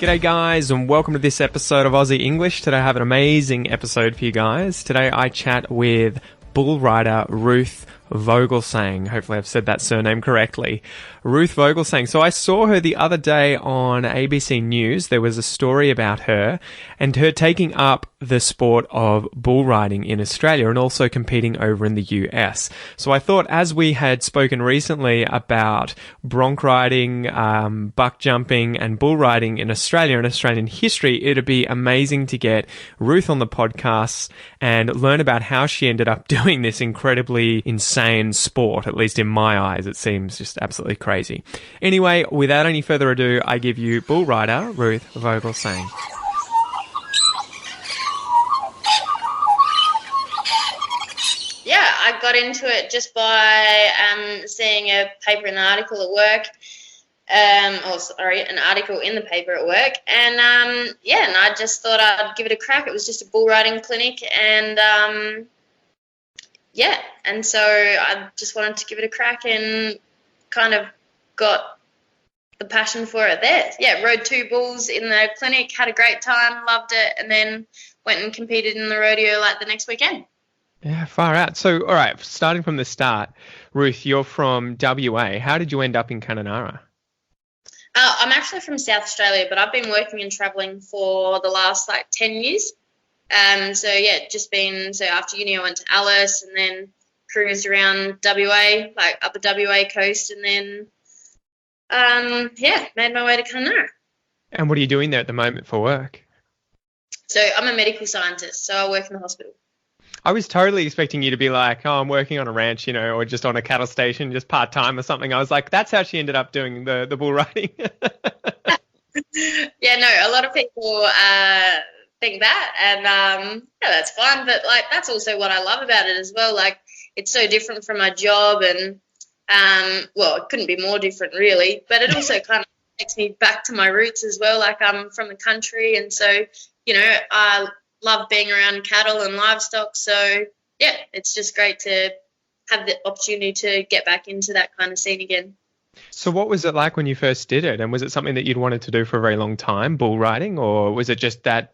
G'day guys and welcome to this episode of Aussie English. Today I have an amazing episode for you guys. Today I chat with bull rider Ruth Vogelsang. Hopefully I've said that surname correctly. Ruth Vogelsang. So I saw her the other day on ABC News. There was a story about her and her taking up the sport of bull riding in Australia and also competing over in the US. So I thought, as we had spoken recently about bronc riding, buck jumping and bull riding in Australia and Australian history, it'd be amazing to get Ruth on the podcast and learn about how she ended up doing this incredibly insane sport. At least in my eyes, it seems just absolutely crazy. Anyway, without any further ado, I give you bull rider Ruth Vogelsang. Yeah, I got into it just by seeing a paper and article at work. An article in the paper at work, and and I just thought I'd give it a crack. It was just a bull riding clinic, and and so I just wanted to give it a crack and kind of got the passion for it there. Yeah, rode 2 bulls in the clinic, had a great time, loved it, and then went and competed in the rodeo like the next weekend. Yeah, far out. So, all right, starting from the start, Ruth, you're from WA. How did you end up in Kununurra? I'm actually from South Australia, but I've been working and travelling for the last 10 years. So after uni I went to Alice and then cruised around WA, up the WA coast, and then made my way to Kununurra. And what are you doing there at the moment for work? So I'm a medical scientist, so I work in the hospital. I was totally expecting you to be like, oh, I'm working on a ranch, or just on a cattle station, just part-time or something. I was like, that's how she ended up doing the bull riding. Yeah, no, a lot of people think that, and that's fine. But that's also what I love about it as well. It's so different from my job, and it couldn't be more different really. But it also kind of takes me back to my roots as well. I'm from the country, and so I love being around cattle and livestock. So yeah, it's just great to have the opportunity to get back into that kind of scene again. So what was it like when you first did it? And was it something that you'd wanted to do for a very long time, bull riding, or was it just that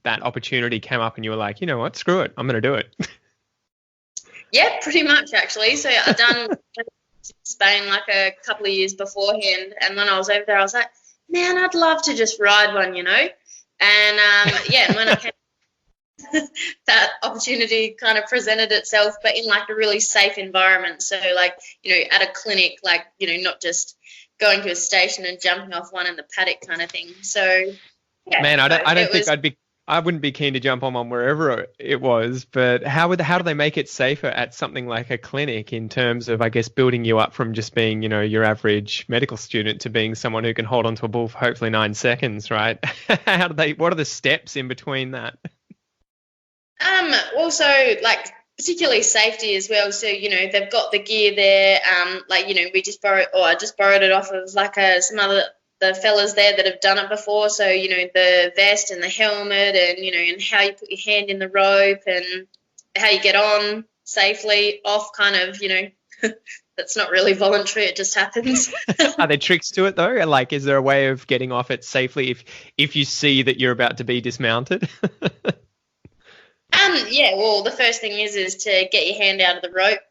opportunity came up and you were like, you know what, screw it, I'm going to do it? Yeah, pretty much actually. So I'd done Spain a couple of years beforehand, and when I was over there I was like, man, I'd love to just ride one, And and when I came, that opportunity kind of presented itself, but in a really safe environment. So at a clinic, not just going to a station and jumping off one in the paddock kind of thing. So yeah. Man, I wouldn't be keen to jump on one wherever it was, but how do they make it safer at something like a clinic in terms of, I guess, building you up from just being, your average medical student to being someone who can hold onto a bull for hopefully 9 seconds, right? What are the steps in between that? Also, particularly safety as well. So, they've got the gear there. I just borrowed it off of some other the fellas there that have done it before. So, the vest and the helmet and how you put your hand in the rope and how you get on safely, off that's not really voluntary. It just happens. Are there tricks to it though? Is there a way of getting off it safely if you see that you're about to be dismounted? The first thing is to get your hand out of the rope.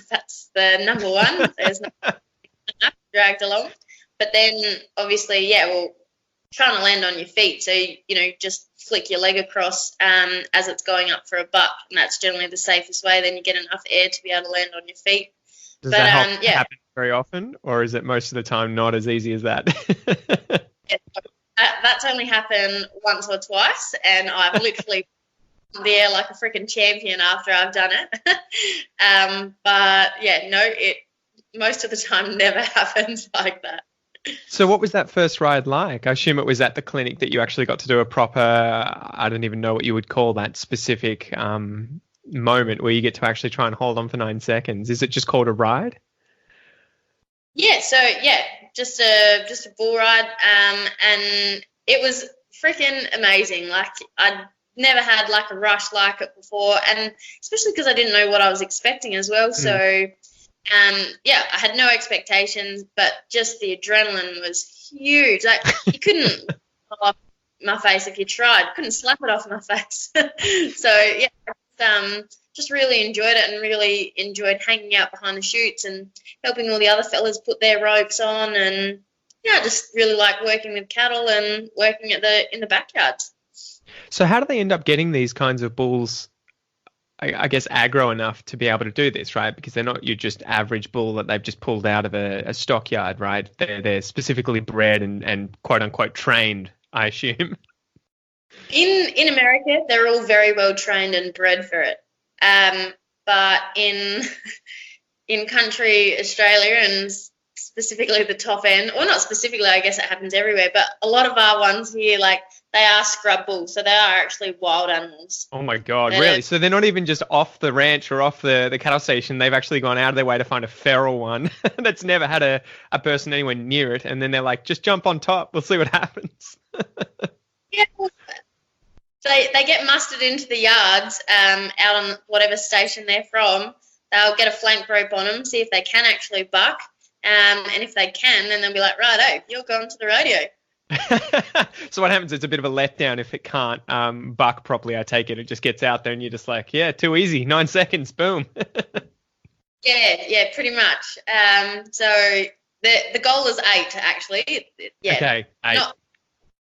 That's the number one. There's not dragged along. But then obviously, trying to land on your feet. So, just flick your leg across as it's going up for a buck, and that's generally the safest way. Then you get enough air to be able to land on your feet. Does that happen very often, or is it most of the time not as easy as that? That's only happened once or twice, and I've literally there like a freaking champion after I've done it. It most of the time never happens like that. So what was that first ride like? I assume it was at the clinic that you actually got to do a proper, I don't even know what you would call that specific moment where you get to actually try and hold on for 9 seconds. Is it just called a ride? Yeah, so just a bull ride, and it was freaking amazing. I'd never had a rush like it before, and especially because I didn't know what I was expecting as well. So I had no expectations, but just the adrenaline was huge. You couldn't off my face if you tried. Couldn't slap it off my face. So yeah, just really enjoyed it and really enjoyed hanging out behind the chutes and helping all the other fellas put their ropes on, and I just really like working with cattle and working in the backyards. So how do they end up getting these kinds of bulls, I guess, aggro enough to be able to do this, right? Because they're not your just average bull that they've just pulled out of a stockyard, right? They're specifically bred and quote unquote trained, I assume. In America, they're all very well trained and bred for it. But in country Australia and specifically the top end, or not specifically, I guess it happens everywhere, but a lot of our ones here, like, they are scrub bulls, so they are actually wild animals. Oh my God, really? So they're not even just off the ranch or off the cattle station, they've actually gone out of their way to find a feral one that's never had a person anywhere near it, and then they're like, just jump on top, we'll see what happens. Yeah. They get mustered into the yards out on whatever station they're from. They'll get a flank rope on them, see if they can actually buck. And if they can, then they'll be like, righto, you're going to the rodeo. So what happens, it's a bit of a letdown if it can't buck properly, I take it. It just gets out there and you're just like, yeah, too easy, 9 seconds, boom. Yeah, pretty much. So the goal is 8, actually. Yeah. Okay, 8. Not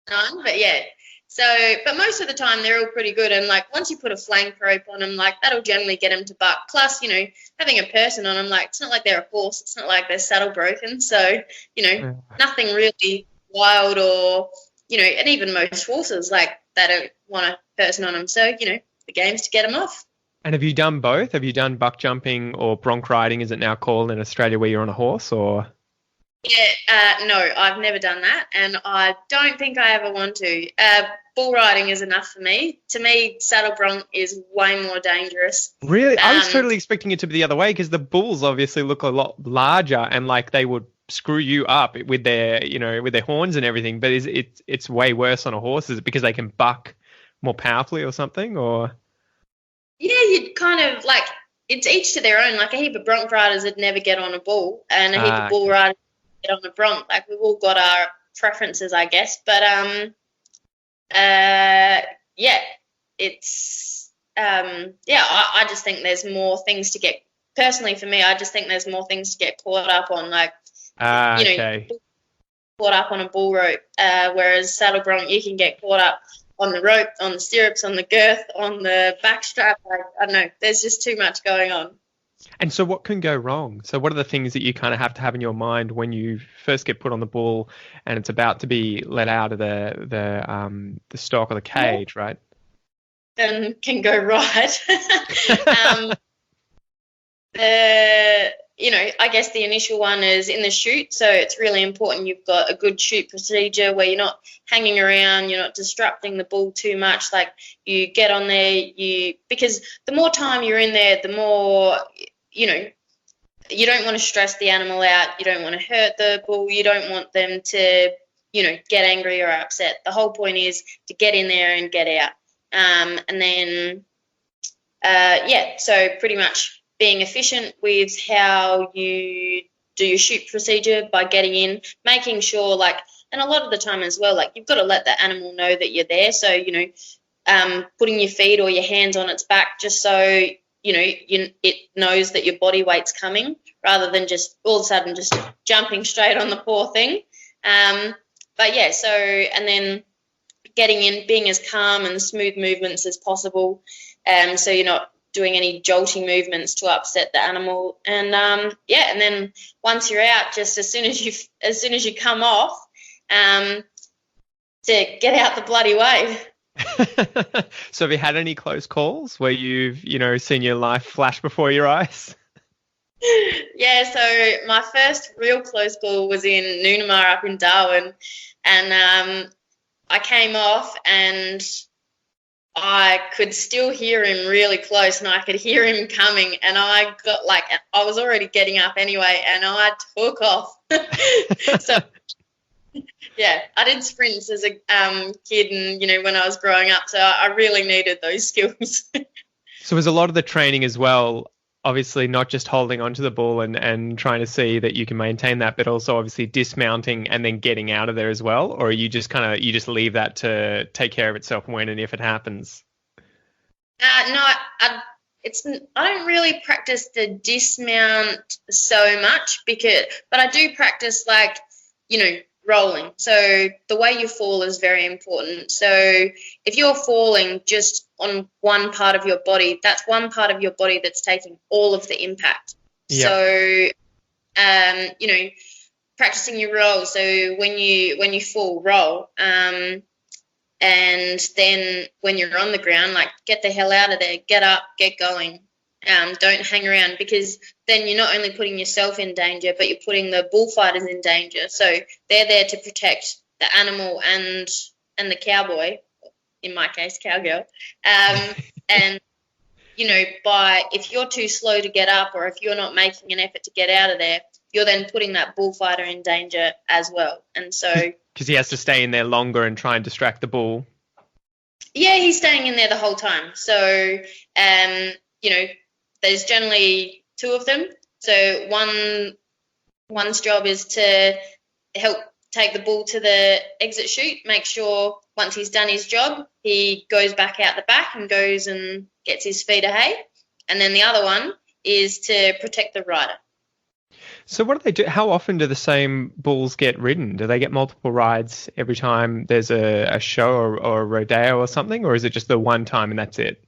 9, but yeah. So, but most of the time they're all pretty good, and like once you put a flank rope on them, like that'll generally get them to buck. Plus, having a person on them, like it's not like they're a horse, it's not like they're saddle broken, so nothing really wild, or and even most horses, like they don't want a person on them. So the game's to get them off. And have you done both? Have you done buck jumping or bronc riding, as it now called in Australia, where you're on a horse, or? Yeah, no, I've never done that, and I don't think I ever want to. Bull riding is enough for me. To me, saddle bronc is way more dangerous. Really? I was totally expecting it to be the other way, because the bulls obviously look a lot larger and like they would screw you up with their, with their horns and everything. But it's way worse on a horse? Is it because they can buck more powerfully or something, or? Yeah, you'd kind of like, it's each to their own. Like a heap of bronc riders would never get on a bull, and a heap of bull riders would get on a bronc. Like we've all got our preferences, I guess. But yeah, it's I just think there's more things to get. Personally, for me, I just think there's more things to get caught up on. Like okay. Caught up on a bull rope, whereas saddle bronc you can get caught up on the rope, on the stirrups, on the girth, on the back strap. Like, I don't know, there's just too much going on. And so what can go wrong? So what are the things that you kind of have to have in your mind when you first get put on the bull and it's about to be let out of the stock or the cage, right? Can go right. I guess the initial one is in the chute, so it's really important you've got a good chute procedure where you're not hanging around, you're not disrupting the bull too much. Like you get on there, because the more time you're in there, the more, you don't want to stress the animal out, you don't want to hurt the bull, you don't want them to, get angry or upset. The whole point is to get in there and get out. And then, so pretty much being efficient with how you do your chute procedure by getting in, making sure, like, and a lot of the time as well, like, you've got to let the animal know that you're there. So, putting your feet or your hands on its back just so, it knows that your body weight's coming, rather than just all of a sudden just jumping straight on the poor thing. But yeah, so, and then getting in, being as calm and smooth movements as possible. So you're not doing any jolting movements to upset the animal, and and then once you're out, just as soon as you come off, to get out the bloody way. So have you had any close calls where you've seen your life flash before your eyes? Yeah, so my first real close call was in Noonamar up in Darwin, and I came off and I could still hear him really close, and I could hear him coming, and I was already getting up anyway, and I took off. So, yeah, I did sprints as a kid and, when I was growing up, so I really needed those skills. So was a lot of the training as well obviously not just holding onto the ball and trying to see that you can maintain that, but also obviously dismounting and then getting out of there as well? Or are you just you just leave that to take care of itself when and if it happens? No, I don't really practice the dismount so much but I do practice rolling. So the way you fall is very important. So if you're falling just on one part of your body, that's one part of your body that's taking all of the impact. Yeah. So, practicing your roll. So when you fall, roll. And then when you're on the ground, get the hell out of there, get up, get going. Don't hang around, because then you're not only putting yourself in danger, but you're putting the bullfighters in danger. So they're there to protect the animal and the cowboy, in my case, cowgirl. And, if you're too slow to get up, or if you're not making an effort to get out of there, you're then putting that bullfighter in danger as well. And so... Because he has to stay in there longer and try and distract the bull. Yeah, he's staying in there the whole time. So, there's generally two of them. So one's job is to help take the bull to the exit chute, make sure once he's done his job, he goes back out the back and goes and gets his feed of hay. And then the other one is to protect the rider. So what do they do? How often do the same bulls get ridden? Do they get multiple rides every time there's a show or a rodeo or something? Or is it just the one time and that's it?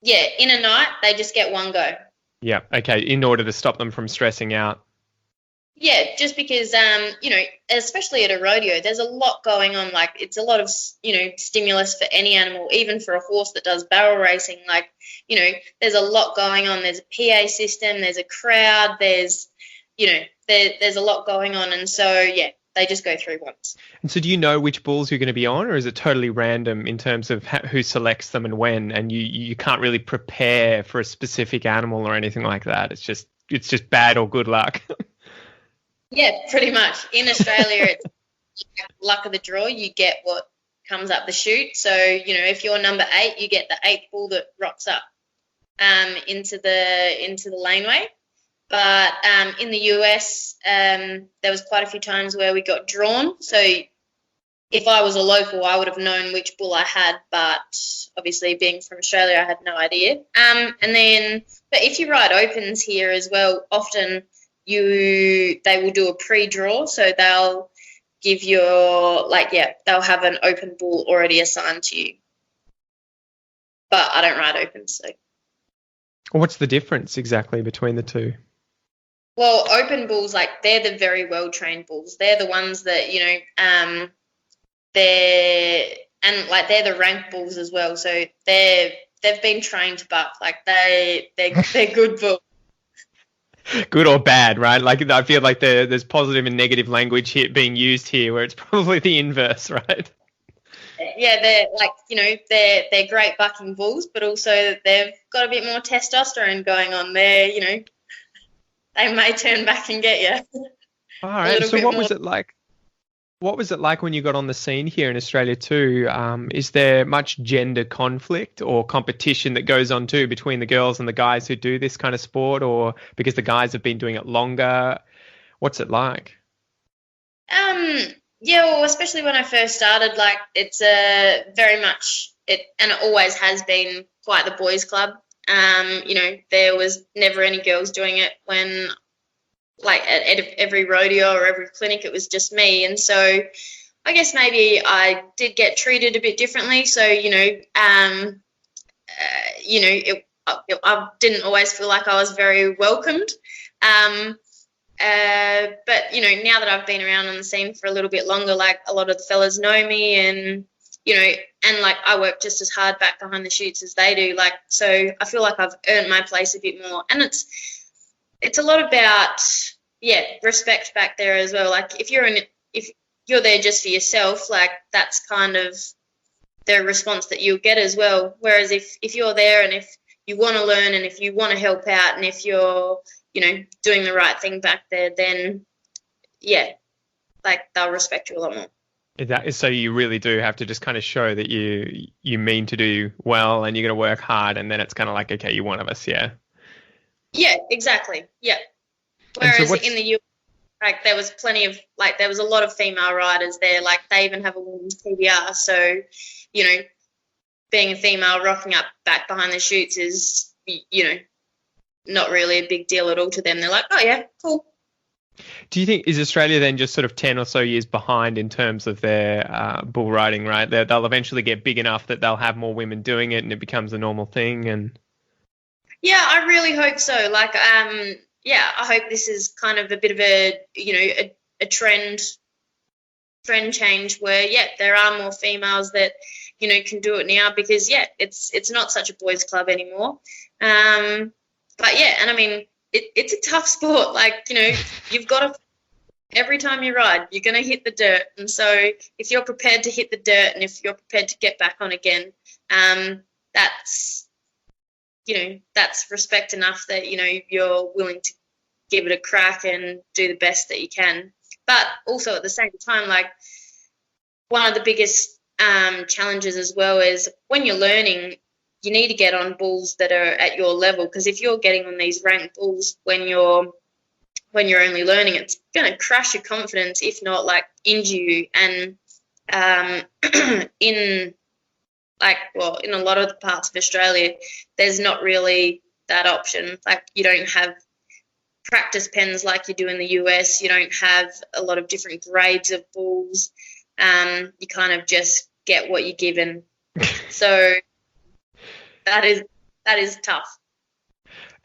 Yeah, in a night, they just get one go. Yeah, okay, in order to stop them from stressing out. Yeah, just because, especially at a rodeo, there's a lot going on. It's a lot of, stimulus for any animal, even for a horse that does barrel racing. There's a lot going on. There's a PA system, there's a crowd, there's a lot going on. And so, yeah, they just go through once. And so do you know which bulls you're going to be on, or is it totally random in terms of who selects them and when, and you can't really prepare for a specific animal or anything like that? It's just bad or good luck. Yeah, pretty much. In Australia, it's luck of the draw. You get what comes up the chute. So, if you're number 8, you get the 8th bull that rocks up into the laneway. But in the US, there was quite a few times where we got drawn. So if I was a local, I would have known which bull I had. But obviously, being from Australia, I had no idea. But if you ride opens here as well, often they will do a pre-draw. So they'll give they'll have an open bull already assigned to you. But I don't ride opens. So. What's the difference exactly between the two? Well, open bulls, they're the very well-trained bulls. They're the ones that, they're the rank bulls as well. So they've been trained to buck. They're good bulls. Good or bad, right? I feel like there's positive and negative language here being used here, where it's probably the inverse, right? Yeah, they're great bucking bulls, but also they've got a bit more testosterone going on. They may turn back and get you. All right. So what was it like? What was it like when you got on the scene here in Australia too? Is there much gender conflict or competition that goes on too between the girls and the guys who do this kind of sport, or because the guys have been doing it longer? What's it like? Yeah, well, especially when I first started, it's very much it, and it always has been quite the boys' club. There was never any girls doing it when, at every rodeo or every clinic, it was just me. And so I guess maybe I did get treated a bit differently. So, I didn't always feel like I was very welcomed. But, now that I've been around on the scene for a little bit longer, a lot of the fellas know me, and, I work just as hard back behind the chutes as they do. So I feel like I've earned my place a bit more. And it's a lot about, respect back there as well. If you're there just for yourself, that's kind of the response that you'll get as well. Whereas if you're there and if you want to learn and if you want to help out and if you're, doing the right thing back there, then, they'll respect you a lot more. So you really do have to just kind of show that you mean to do well and you're going to work hard, and then it's kind of okay, you're one of us, yeah. Yeah, exactly. Yeah. And so Whereas in the US, like there was plenty of there was a lot of female riders there. Like they even have a women's PBR. So, you know, being a female rocking up back behind the chutes is, you know, not really a big deal at all to them. They're like, oh yeah, cool. do you think, is Australia then just sort of 10 or so years behind in terms of their bull riding, right? They'll eventually get big enough that they'll have more women doing it and it becomes a normal thing. And Yeah, I really hope so. Like, yeah, I hope this is kind of a bit of a, you know, a trend change where, yeah, there are more females that, you know, can do it now because, yeah, it's not such a boys' club anymore. But yeah, and I mean, it's a tough sport. Like, you know, you've got to, every time you ride, you're going to hit the dirt. And so if you're prepared to hit the dirt and if you're prepared to get back on again, that's, you know, that's respect enough that, you know, you're willing to give it a crack and do the best that you can. But also at the same time, like, one of the biggest challenges as well is when you're learning, you need to get on bulls that are at your level, because if you're getting on these ranked bulls when you're only learning, it's going to crash your confidence, if not like injure you. And in a lot of the parts of Australia, there's not really that option. Like, you don't have practice pens like you do in the US. You don't have a lot of different grades of bulls. You kind of just get what you're given. So that is tough.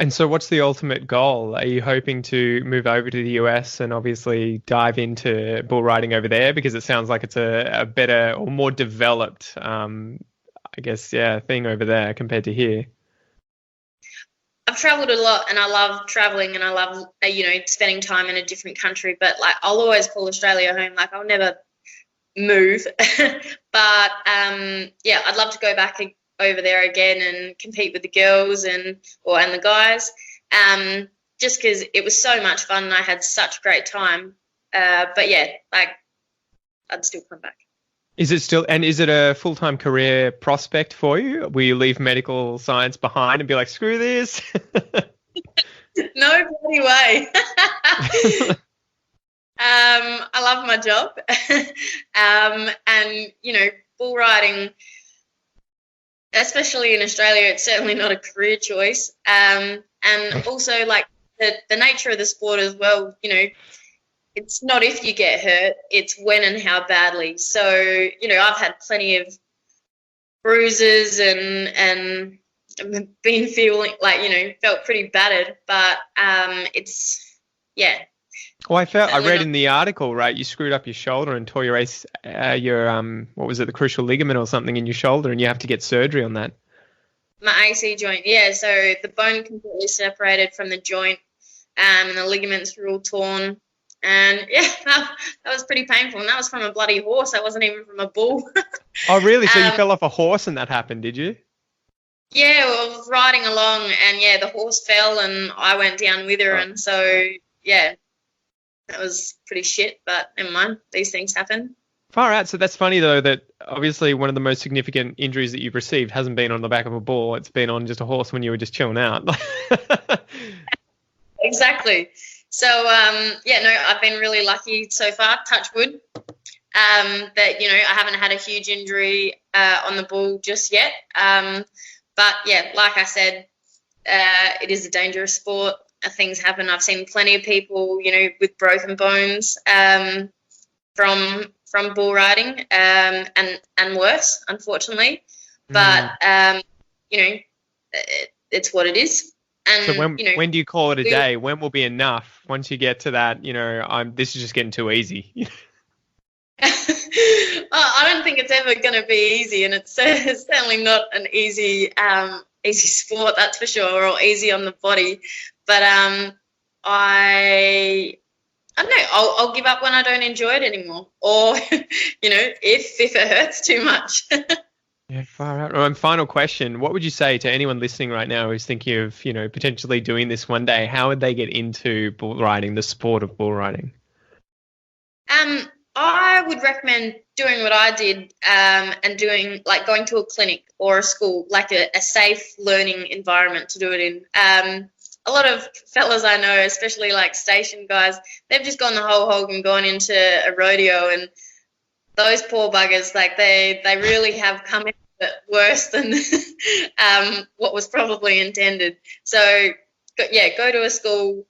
And so what's the ultimate goal? Are you hoping to move over to the US and obviously dive into bull riding over there? Because it sounds like it's a better or more developed, I guess, thing over there compared to here. I've travelled a lot and I love travelling and I love, you know, spending time in a different country. But, like, I'll always call Australia home. Like, I'll never move. But, yeah, I'd love to go back over there again and compete with the girls and the guys, just because it was so much fun and I had such a great time. But yeah, like, I'd still come back. Is it a full-time career prospect for you? Will you leave medical science behind and be like, screw this? No bloody way. I love my job. And, you know, bull riding, especially in Australia, it's certainly not a career choice. And also, like, the nature of the sport as well, you know, it's not if you get hurt, it's when and how badly. So, you know, I've had plenty of bruises and been feeling like, you know, felt pretty battered, but it's, yeah. Well, I read in the article, right, you screwed up your shoulder and tore your what was it, the crucial ligament or something in your shoulder, and you have to get surgery on that. My AC joint, yeah. So the bone completely separated from the joint, and the ligaments were all torn. And yeah, that was pretty painful. And that was from a bloody horse. That wasn't even from a bull. Oh, really? So you fell off a horse and that happened, did you? Yeah, well, I was riding along and, yeah, the horse fell and I went down with her. Oh. And so, yeah, that was pretty shit, but never mind. These things happen. Far out. So that's funny, though, that obviously one of the most significant injuries that you've received hasn't been on the back of a bull. It's been on just a horse when you were just chilling out. Exactly. So, yeah, no, I've been really lucky so far, touch wood, that, you know, I haven't had a huge injury on the bull just yet. But, yeah, like I said, it is a dangerous sport. Things happen. I've seen plenty of people, you know, with broken bones from bull riding and worse, unfortunately. But, you know, it's what it is. And, so when, you know, when do you call it a day? When will be enough? Once you get to that, you know, this is just getting too easy. I don't think it's ever going to be easy, and it's certainly not an easy sport, that's for sure, or easy on the body. But I don't know. I'll give up when I don't enjoy it anymore, or you know, if it hurts too much. Yeah, far out. And final question: what would you say to anyone listening right now who's thinking of, you know, potentially doing this one day? How would they get into bull riding, the sport of bull riding? I would recommend doing what I did, and doing, like, going to a clinic or a school, like a safe learning environment to do it in. A a lot of fellas I know, especially like station guys, they've just gone the whole hog and gone into a rodeo, and those poor buggers, like they really have come in worse than what was probably intended. So, go to a school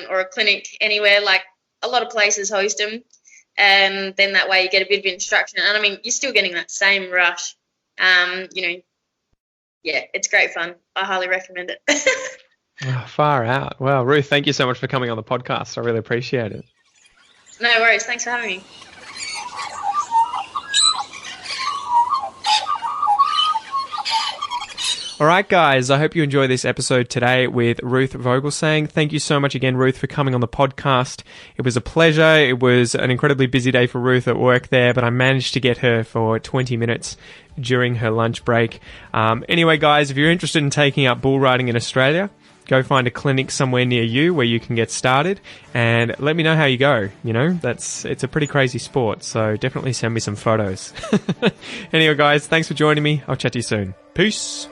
or a clinic anywhere. Like a lot of places host them, and then that way you get a bit of instruction. And I mean, you're still getting that same rush. It's great fun. I highly recommend it. Oh, far out. Well, Ruth, thank you so much for coming on the podcast. I really appreciate it. No worries. Thanks for having me. All right, guys, I hope you enjoy this episode today with Ruth Vogelsang. Thank you so much again, Ruth, for coming on the podcast. It was a pleasure. It was an incredibly busy day for Ruth at work there, but I managed to get her for 20 minutes during her lunch break. Anyway, guys, if you're interested in taking up bull riding in Australia, go find a clinic somewhere near you where you can get started and let me know how you go. You know, it's a pretty crazy sport, so definitely send me some photos. Anyway, guys, thanks for joining me. I'll chat to you soon. Peace.